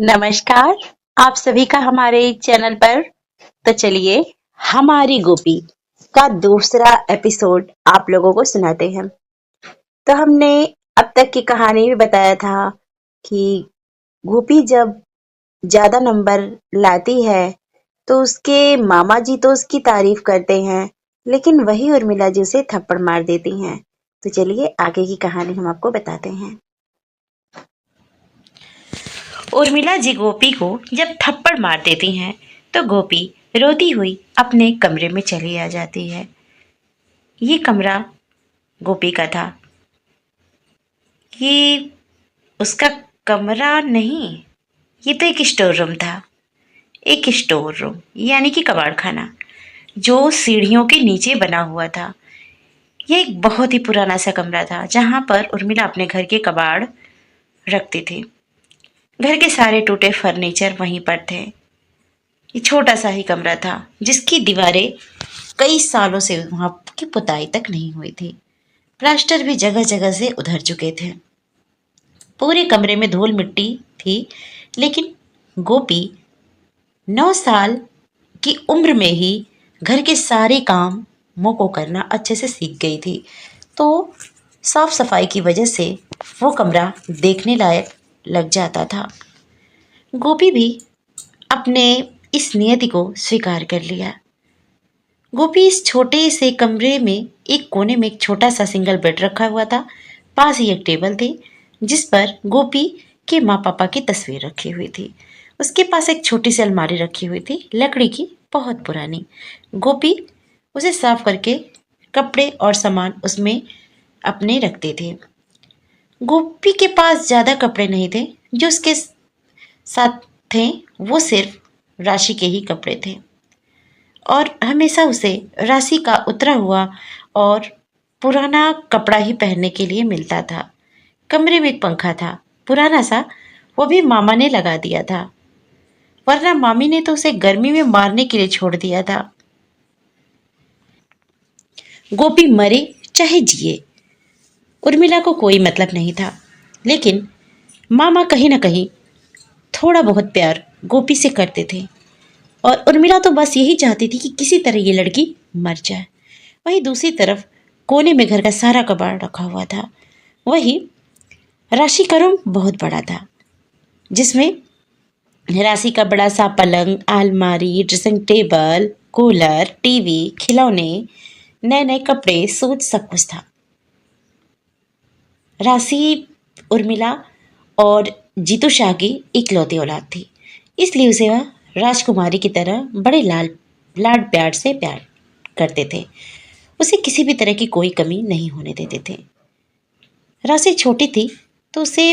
नमस्कार, आप सभी का हमारे चैनल पर। तो चलिए हमारी गोपी का दूसरा एपिसोड आप लोगों को सुनाते हैं। तो हमने अब तक की कहानी में बताया था कि गोपी जब ज्यादा नंबर लाती है तो उसके मामा जी तो उसकी तारीफ करते हैं, लेकिन वही उर्मिला जी उसे थप्पड़ मार देती हैं। तो चलिए आगे की कहानी हम आपको बताते हैं। उर्मिला जी गोपी को जब थप्पड़ मार देती हैं तो गोपी रोती हुई अपने कमरे में चली आ जाती है। ये कमरा गोपी का था। ये उसका कमरा नहीं, ये तो एक स्टोर रूम था। एक स्टोर रूम यानी कि कबाड़ खाना, जो सीढ़ियों के नीचे बना हुआ था। ये एक बहुत ही पुराना सा कमरा था जहाँ पर उर्मिला अपने घर के कबाड़ रखती थी। घर के सारे टूटे फर्नीचर वहीं पर थे। ये छोटा सा ही कमरा था जिसकी दीवारें कई सालों से वहां की पुताई तक नहीं हुई थी। प्लास्टर भी जगह जगह से उधर चुके थे। पूरे कमरे में धूल मिट्टी थी, लेकिन गोपी 9 साल की उम्र में ही घर के सारे कामों को करना अच्छे से सीख गई थी। तो साफ सफाई की वजह से वो कमरा देखने लायक लग जाता था। गोपी भी अपने इस नियति को स्वीकार कर लिया। गोपी इस छोटे से कमरे में एक कोने में एक छोटा सा सिंगल बेड रखा हुआ था। पास ही एक टेबल थी जिस पर गोपी के माँ पापा की तस्वीर रखी हुई थी। उसके पास एक छोटी सी अलमारी रखी हुई थी, लकड़ी की, बहुत पुरानी। गोपी उसे साफ करके कपड़े और सामान उसमें अपने रखते थे। गोपी के पास ज्यादा कपड़े नहीं थे। जो उसके साथ थे वो सिर्फ राशि के ही कपड़े थे, और हमेशा उसे राशि का उतरा हुआ और पुराना कपड़ा ही पहनने के लिए मिलता था। कमरे में एक पंखा था, पुराना सा, वो भी मामा ने लगा दिया था, वरना मामी ने तो उसे गर्मी में मारने के लिए छोड़ दिया था। गोपी मरे चाहे जिए, उर्मिला को कोई मतलब नहीं था, लेकिन मामा कहीं ना कहीं थोड़ा बहुत प्यार गोपी से करते थे, और उर्मिला तो बस यही चाहती थी कि किसी तरह ये लड़की मर जाए। वहीं दूसरी तरफ कोने में घर का सारा कबाड़ रखा हुआ था। वही राशि का रूम बहुत बड़ा था, जिसमें राशि का बड़ा सा पलंग, अलमारी, ड्रेसिंग टेबल, कूलर, टीवी, खिलौने, नए नए कपड़े, सूट, सब कुछ था। राशि उर्मिला और जीतू शाह की इकलौती औलाद थी, इसलिए उसे वह राजकुमारी की तरह बड़े लाड प्यार से प्यार करते थे। उसे किसी भी तरह की कोई कमी नहीं होने देते थे। राशि छोटी थी तो उसे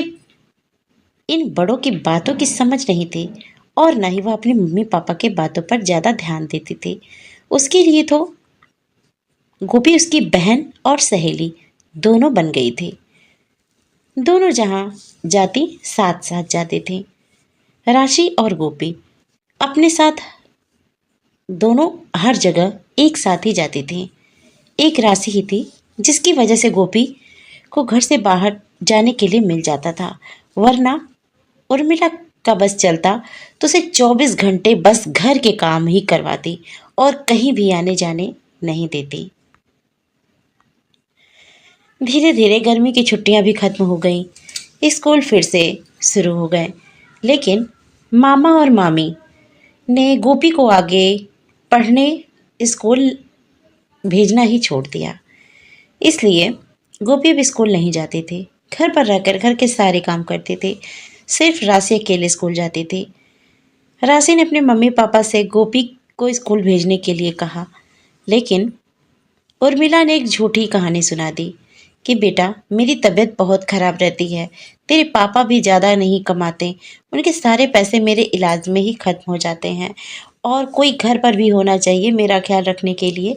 इन बड़ों की बातों की समझ नहीं थी, और न ही वह अपने मम्मी पापा के बातों पर ज़्यादा ध्यान देती थी। उसके लिए तो गोपी उसकी बहन और सहेली दोनों बन गई थी। दोनों जहाँ जाती साथ साथ जाते थे। राशि और गोपी अपने साथ दोनों हर जगह एक साथ ही जाती थी। एक राशि ही थी जिसकी वजह से गोपी को घर से बाहर जाने के लिए मिल जाता था, वरना उर्मिला का बस चलता तो उसे 24 घंटे बस घर के काम ही करवाती और कहीं भी आने जाने नहीं देती। धीरे धीरे गर्मी की छुट्टियां भी खत्म हो गईं। स्कूल फिर से शुरू हो गए, लेकिन मामा और मामी ने गोपी को आगे पढ़ने स्कूल भेजना ही छोड़ दिया। इसलिए गोपी अब स्कूल नहीं जाती थी। घर पर रहकर घर के सारे काम करते थे। सिर्फ राशि अकेले स्कूल जाती थी। राशि ने अपने मम्मी पापा से गोपी को स्कूल भेजने के लिए कहा, लेकिन उर्मिला ने एक झूठी कहानी सुना दी कि बेटा, मेरी तबीयत बहुत खराब रहती है, तेरे पापा भी ज़्यादा नहीं कमाते, उनके सारे पैसे मेरे इलाज में ही खत्म हो जाते हैं, और कोई घर पर भी होना चाहिए मेरा ख्याल रखने के लिए।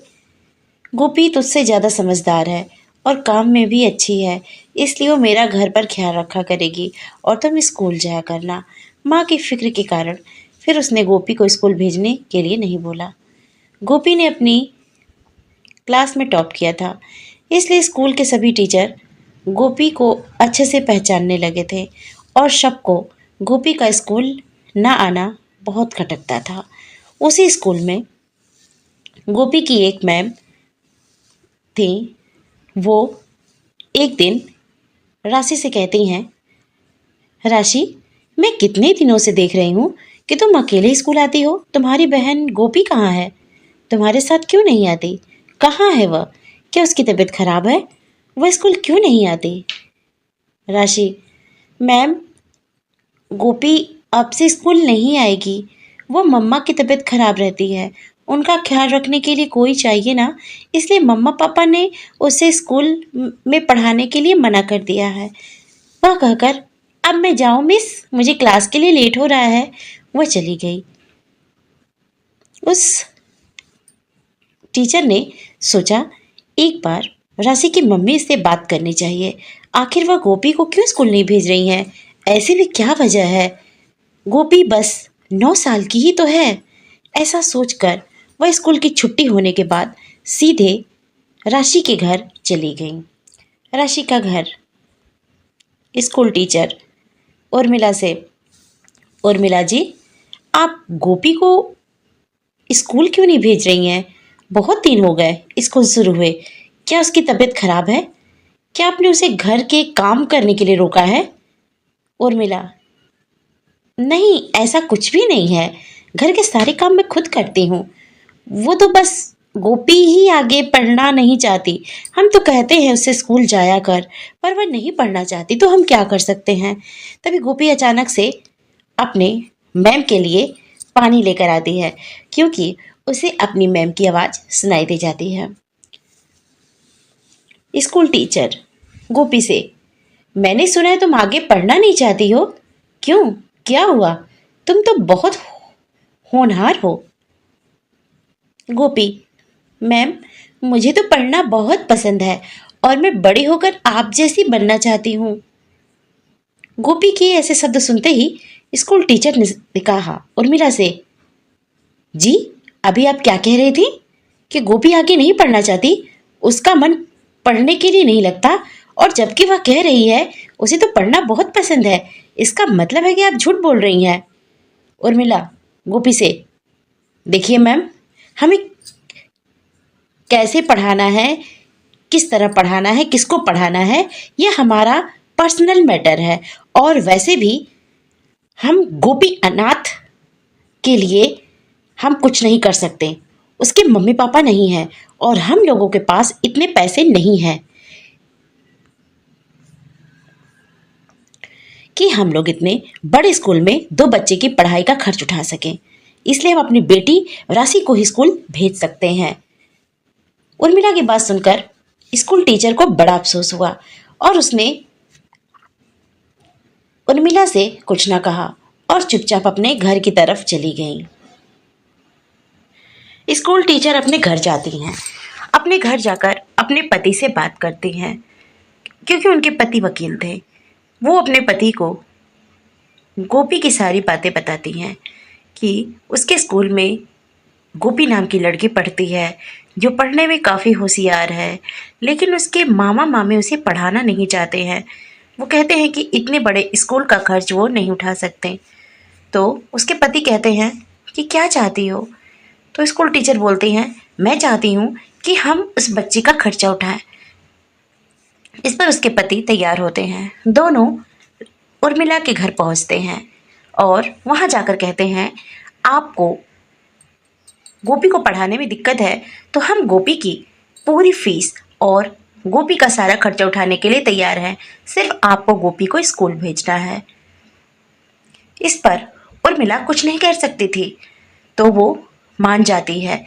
गोपी तुझसे ज़्यादा समझदार है और काम में भी अच्छी है, इसलिए वो मेरा घर पर ख्याल रखा करेगी और तुम स्कूल जाया करना। माँ की फिक्र के कारण फिर उसने गोपी को स्कूल भेजने के लिए नहीं बोला। गोपी ने अपनी क्लास में टॉप किया था, इसलिए स्कूल के सभी टीचर गोपी को अच्छे से पहचानने लगे थे और सबको गोपी का स्कूल न आना बहुत खटकता था। उसी स्कूल में गोपी की एक मैम थी। वो एक दिन राशि से कहती हैं, राशि, मैं कितने दिनों से देख रही हूँ कि तुम अकेले स्कूल आती हो। तुम्हारी बहन गोपी कहाँ है? तुम्हारे साथ क्यों नहीं आती? कहाँ है वह? क्या उसकी तबीयत खराब है? वह स्कूल क्यों नहीं आती? राशि, मैम, गोपी अब से स्कूल नहीं आएगी। वो मम्मा की तबीयत खराब रहती है, उनका ख्याल रखने के लिए कोई चाहिए ना, इसलिए मम्मा पापा ने उसे स्कूल में पढ़ाने के लिए मना कर दिया है। वह कहकर, अब मैं जाऊँ मिस, मुझे क्लास के लिए लेट हो रहा है, वह चली गई। उस टीचर ने सोचा, एक बार राशि की मम्मी से बात करनी चाहिए। आखिर वह गोपी को क्यों स्कूल नहीं भेज रही हैं? ऐसी भी क्या वजह है? गोपी बस 9 साल की ही तो है। ऐसा सोचकर वह स्कूल की छुट्टी होने के बाद सीधे राशि के घर चली गई। राशि का घर स्कूल टीचर उर्मिला से, उर्मिला जी, आप गोपी को स्कूल क्यों नहीं भेज रही हैं? बहुत दिन हो गए स्कूल शुरू हुए। क्या उसकी तबीयत खराब है? क्या आपने उसे घर के काम करने के लिए रोका है? उर्मिला, नहीं, ऐसा कुछ भी नहीं है। घर के सारे काम मैं खुद करती हूँ। वो तो बस गोपी ही आगे पढ़ना नहीं चाहती। हम तो कहते हैं उससे स्कूल जाया कर, पर वह नहीं पढ़ना चाहती, तो हम क्या कर सकते हैं? तभी गोपी अचानक से अपने मैम के लिए पानी लेकर आती है, क्योंकि उसे अपनी मैम की आवाज़ सुनाई दे जाती है। स्कूल टीचर गोपी से, मैंने सुना है तुम आगे पढ़ना नहीं चाहती हो। क्यों, क्या हुआ? तुम तो बहुत होनहार हो। गोपी, मैम, मुझे तो पढ़ना बहुत पसंद है और मैं बड़ी होकर आप जैसी बनना चाहती हूँ। गोपी के ऐसे शब्द सुनते ही स्कूल टीचर ने कहा उर्मिला से, जी, अभी आप क्या कह रही थी कि गोपी आगे नहीं पढ़ना चाहती? उसका मन पढ़ने के लिए नहीं लगता, और जबकि वह कह रही है उसे तो पढ़ना बहुत पसंद है। इसका मतलब है कि आप झूठ बोल रही हैं। उर्मिला गोपी से, देखिए मैम, हमें कैसे पढ़ाना है, किस तरह पढ़ाना है, किसको पढ़ाना है, यह हमारा पर्सनल मैटर है। और वैसे भी हम गोपी अनाथ के लिए हम कुछ नहीं कर सकते। उसके मम्मी पापा नहीं हैं और हम लोगों के पास इतने पैसे नहीं हैं कि हम लोग इतने बड़े स्कूल में 2 बच्चे की पढ़ाई का खर्च उठा सकें। इसलिए हम अपनी बेटी राशि को ही स्कूल भेज सकते हैं। उर्मिला की बात सुनकर स्कूल टीचर को बड़ा अफसोस हुआ और उसने उर्मिला से कुछ न कहा और चुपचाप अपने घर की तरफ चली गई। स्कूल टीचर अपने घर जाती हैं। अपने घर जाकर अपने पति से बात करती हैं, क्योंकि उनके पति वकील थे। वो अपने पति को गोपी की सारी बातें बताती हैं कि उसके स्कूल में गोपी नाम की लड़की पढ़ती है, जो पढ़ने में काफ़ी होशियार है, लेकिन उसके मामा मामी उसे पढ़ाना नहीं चाहते हैं। वो कहते हैं कि इतने बड़े स्कूल का खर्च वो नहीं उठा सकते। तो उसके पति कहते हैं कि क्या चाहती हो? तो स्कूल टीचर बोलती हैं, मैं चाहती हूँ कि हम उस बच्ची का खर्चा उठाएं। इस पर उसके पति तैयार होते हैं। दोनों उर्मिला के घर पहुँचते हैं और वहाँ जाकर कहते हैं, आपको गोपी को पढ़ाने में दिक्कत है तो हम गोपी की पूरी फीस और गोपी का सारा खर्चा उठाने के लिए तैयार हैं। सिर्फ आपको गोपी को स्कूल भेजना है। इस पर उर्मिला कुछ नहीं कह सकती थी, तो वो मान जाती है।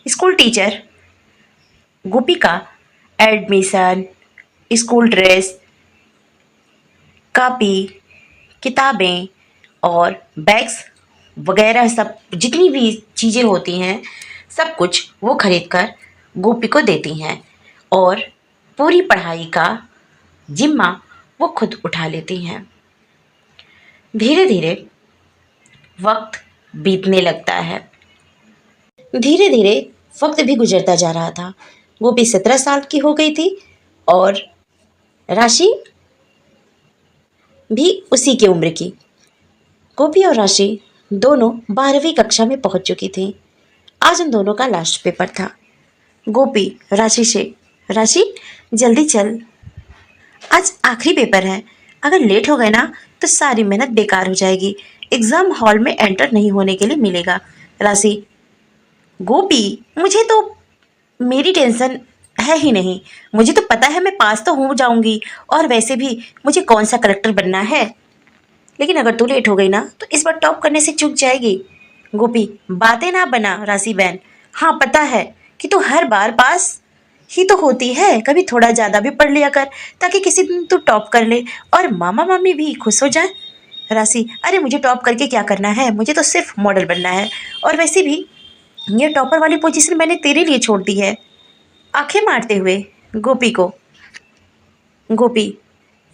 स्कूल टीचर गोपी का एडमिशन, स्कूल ड्रेस, कॉपी, किताबें और बैग्स वगैरह सब जितनी भी चीज़ें होती हैं, सब कुछ वो खरीद कर गोपी को देती हैं और पूरी पढ़ाई का जिम्मा वो खुद उठा लेती हैं। धीरे धीरे वक्त बीतने लगता है। धीरे धीरे वक्त भी गुजरता जा रहा था। गोपी 17 साल की हो गई थी और राशि भी उसी की उम्र की। गोपी और राशि दोनों 12वीं कक्षा में पहुंच चुकी थी। आज उन दोनों का लास्ट पेपर था। गोपी राशि से, राशि जल्दी चल, आज आखिरी पेपर है, अगर लेट हो गए ना तो सारी मेहनत बेकार हो जाएगी, एग्ज़ाम हॉल में एंटर नहीं होने के लिए मिलेगा। राशि, गोपी मुझे तो मेरी टेंशन है ही नहीं, मुझे तो पता है मैं पास तो हो जाऊंगी, और वैसे भी मुझे कौन सा कलेक्टर बनना है, लेकिन अगर तू लेट हो गई ना तो इस बार टॉप करने से चूक जाएगी। गोपी, बातें ना बना राशि बहन, हाँ पता है कि तू हर बार पास ही तो होती है, कभी थोड़ा ज़्यादा भी पढ़ लिया कर ताकि किसी दिन तू टॉप कर ले और मामा मामी भी खुश हो जाए। राशि, अरे मुझे टॉप करके क्या करना है, मुझे तो सिर्फ मॉडल बनना है, और वैसे भी ये टॉपर वाली पोजीशन मैंने तेरे लिए छोड़ दी है। आंखें मारते हुए गोपी को, गोपी,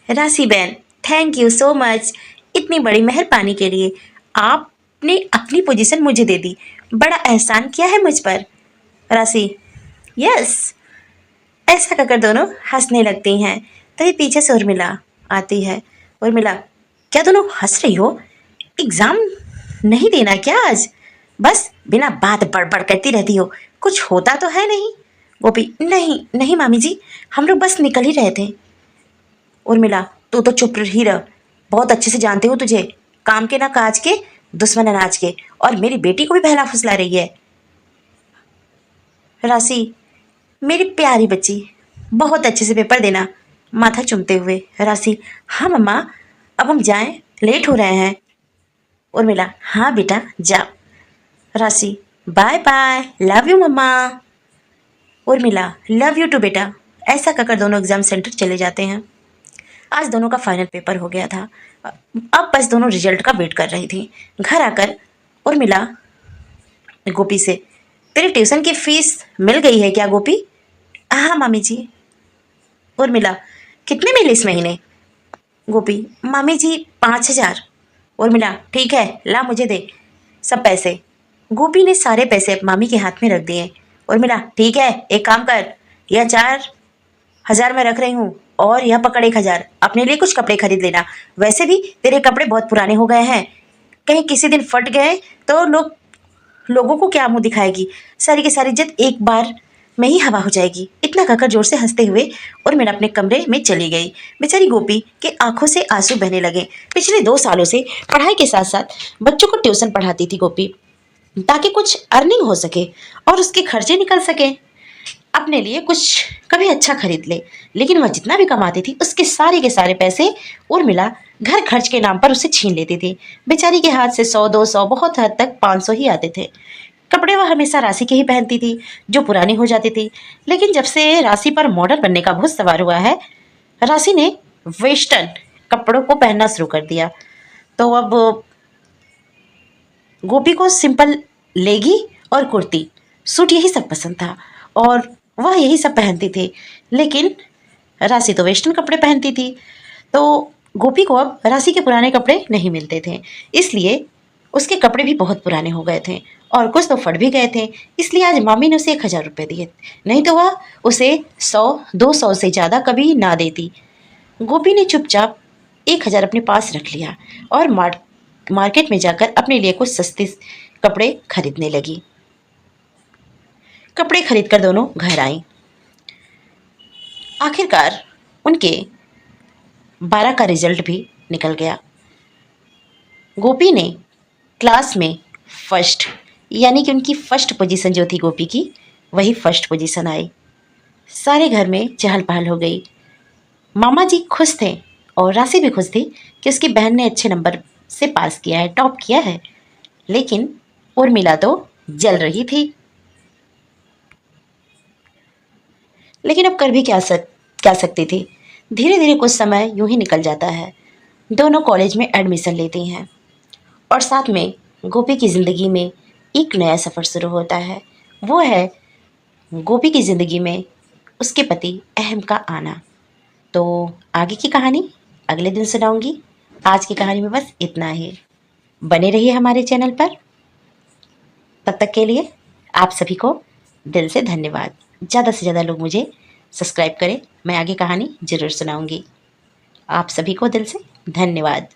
राशि बहन थैंक यू सो मच, इतनी बड़ी मेहरबानी के लिए। आपने अपनी पोजीशन मुझे दे दी, बड़ा एहसान किया है मुझ पर। राशि, यस। ऐसा कहकर दोनों हंसने लगती हैं। तभी पीछे से उर्मिला आती है। उर्मिला, क्या दोनों हंस रही हो? एग्ज़ाम नहीं देना क्या आज? बस बिना बात बड़बड़ करती रहती हो, कुछ होता तो है नहीं। गोपी, नहीं नहीं मामी जी, हम लोग बस निकल ही रहे थे। उर्मिला, तू तो चुप ही रह, बहुत अच्छे से जानते हो तुझे, काम के ना काज के, दुश्मन अनाज के, और मेरी बेटी को भी बहला फुसला रही है। राशि, मेरी प्यारी बच्ची, बहुत अच्छे से पेपर देना। माथा चूमते हुए राशि, हाँ मम्मा, अब हम जाएं, लेट हो रहे हैं। उर्मिला, हाँ बेटा जा। Rashi, bye bye, love you mamma. Urmila, love you too बेटा। ऐसा कहकर दोनों एग्ज़ाम सेंटर चले जाते हैं। आज दोनों का फाइनल पेपर हो गया था, अब बस दोनों रिजल्ट का वेट कर रही थी। घर आकर उर्मिला गोपी से, तेरी ट्यूशन की फीस मिल गई है क्या गोपी? हाँ मामी जी। उर्मिला, कितने मिले इस महीने? गोपी, मामी जी 5,000। उर्मिला, ठीक है, ला मुझे दे सब पैसे। गोपी ने सारे पैसे मामी के हाथ में रख दिए। उर्मिला, ठीक है, एक काम कर, यह 4,000 मैं रख रही हूँ, और यह पकड़ 1,000, अपने लिए कुछ कपड़े खरीद लेना, वैसे भी तेरे कपड़े बहुत पुराने हो गए हैं, कहीं किसी दिन फट गए तो लोगों को क्या मुंह दिखाएगी, सारी की सारी इज्जत एक बार में ही हवा हो जाएगी। इतना कहकर जोर से हंसते हुए उर्मिला अपने कमरे में चली गई। बेचारी गोपी के आंखों से आंसू बहने लगे। पिछले 2 सालों से पढ़ाई के साथ साथ बच्चों को ट्यूशन पढ़ाती थी गोपी, ताकि कुछ अर्निंग हो सके और उसके खर्चे निकल सके, अपने लिए कुछ कभी अच्छा खरीद ले। लेकिन वह जितना भी कमाती थी उसके सारे के सारे पैसे उर्मिला घर खर्च के नाम पर उसे छीन लेती थी। बेचारी के हाथ से 100-200, बहुत हद तक 500 ही आते थे। कपड़े वह हमेशा राशि के ही पहनती थी, जो पुरानी हो जाती थी। लेकिन जब से राशि पर मॉडल बनने का भूत सवार हुआ है, राशि ने वेस्टर्न कपड़ों को पहनना शुरू कर दिया। तो अब गोपी को सिंपल लेगी और कुर्ती सूट यही सब पसंद था, और वह यही सब पहनती थी। लेकिन राशि तो वेस्टर्न कपड़े पहनती थी, तो गोपी को अब राशि के पुराने कपड़े नहीं मिलते थे, इसलिए उसके कपड़े भी बहुत पुराने हो गए थे और कुछ तो फट भी गए थे। इसलिए आज मामी ने उसे 1,000 रुपये दिए, नहीं तो वह उसे 100-200 से ज़्यादा कभी ना देती। गोपी ने चुपचाप 1,000 अपने पास रख लिया और मार्केट में जाकर अपने लिए कुछ सस्ते कपड़े खरीदने लगी। कपड़े खरीदकर दोनों घर आई। आखिरकार उनके 12 का रिजल्ट भी निकल गया। गोपी ने क्लास में फर्स्ट, यानी कि उनकी फर्स्ट पोजीशन जो थी गोपी की, वही फर्स्ट पोजीशन आई। सारे घर में चहल पहल हो गई। मामा जी खुश थे और राशि भी खुश थी कि उसकी बहन ने अच्छे नंबर से पास किया है, टॉप किया है। लेकिन उर्मिला तो जल रही थी। लेकिन अब कर भी क्या सकती थी। धीरे धीरे कुछ समय यूं ही निकल जाता है। दोनों कॉलेज में एडमिशन लेती हैं और साथ में गोपी की ज़िंदगी में एक नया सफ़र शुरू होता है। वो है गोपी की ज़िंदगी में उसके पति अहम का आना। तो आगे की कहानी अगले दिन सुनाऊंगी। आज की कहानी में बस इतना ही। बने रहिए हमारे चैनल पर। तब तक के लिए आप सभी को दिल से धन्यवाद। ज़्यादा से ज़्यादा लोग मुझे सब्सक्राइब करें, मैं आगे कहानी ज़रूर सुनाऊंगी। आप सभी को दिल से धन्यवाद।